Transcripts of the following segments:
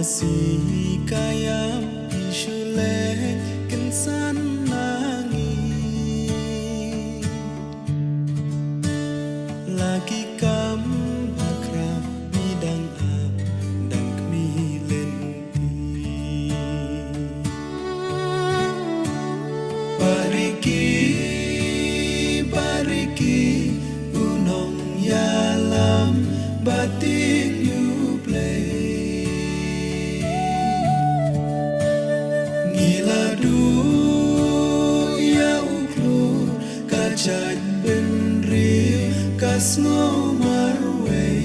Kasih kaya isyulek kensan nangi Lagi kam akrab midang dan kemilenti Bariki unong yalam batik you play Chặt bên ria kas ngô marway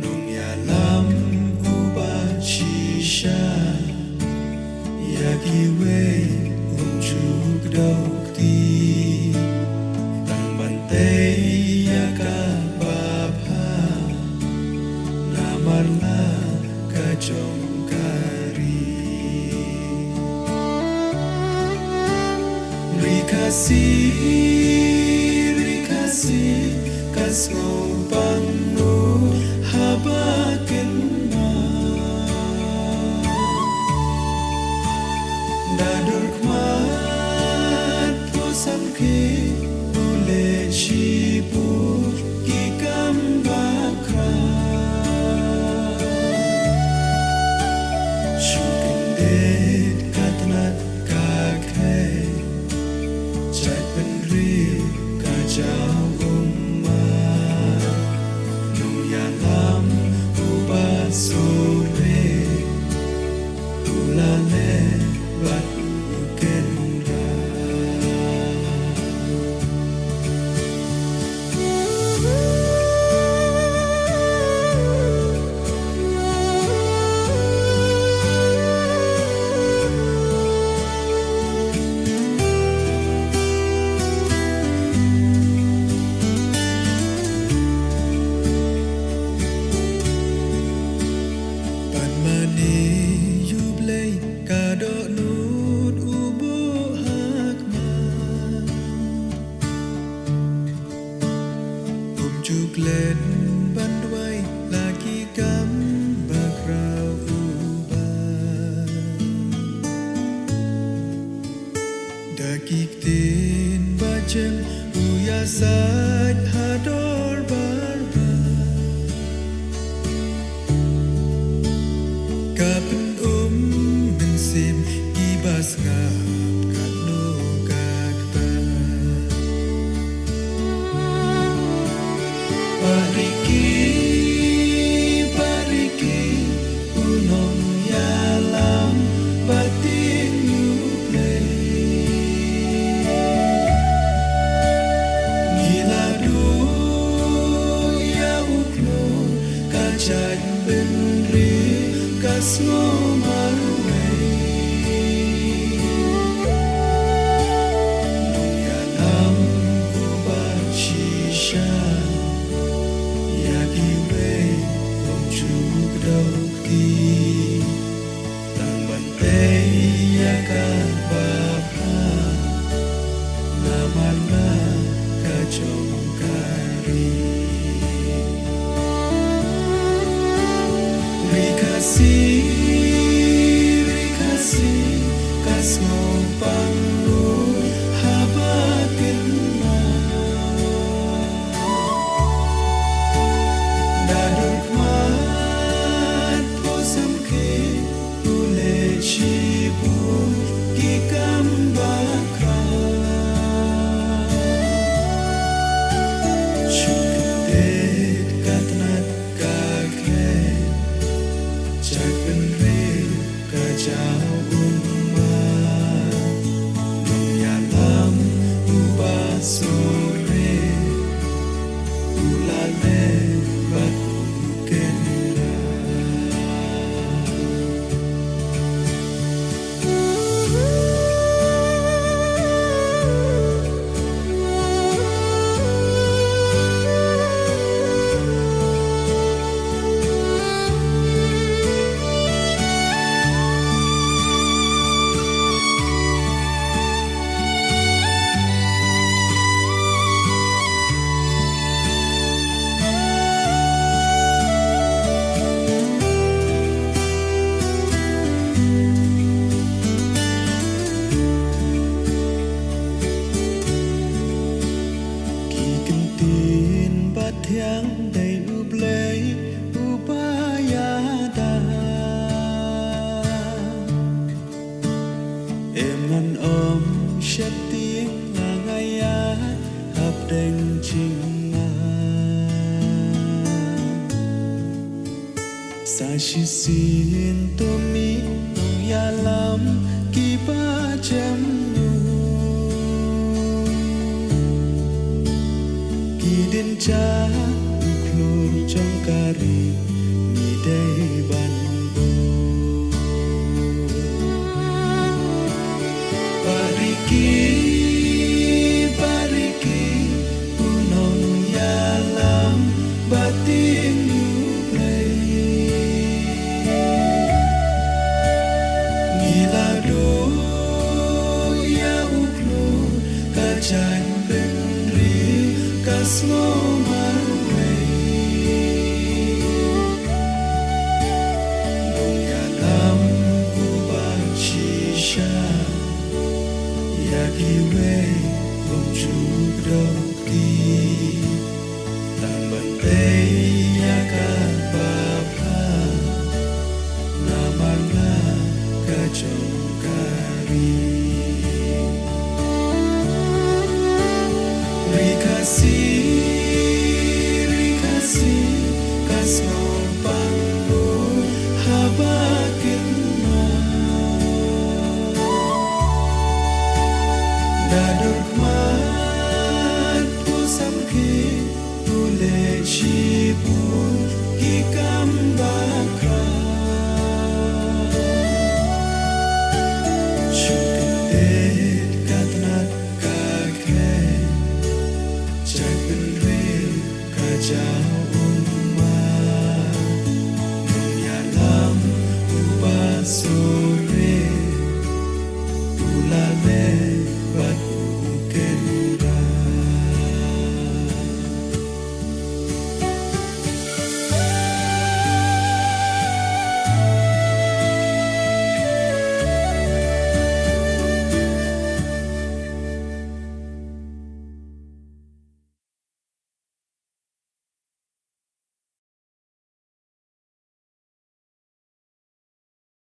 nung yalam uba shisha yagiwe unjuk dokti tang bantay yakabapa namarla kajong Rikasi kas ngopang no habaken ma Dadur kmat pusam ke ule shipur kikam bakra Shukendet katnat kakhe Kacau umat Nung yalam ubat sore Ulale bat kendra Len bandwai lagi kam bakrau ubah Dakik tin bacem uyasat hador barba Kapen mensim ibas ngap katno kakta Bariki unong yalam batin you play Ngiladu ya uklo kacad benri kas ngomarway Nong yalam ubat shisha Sa shi xin to mi nong ya lam ki ba jam nu ki den cha klur trong kari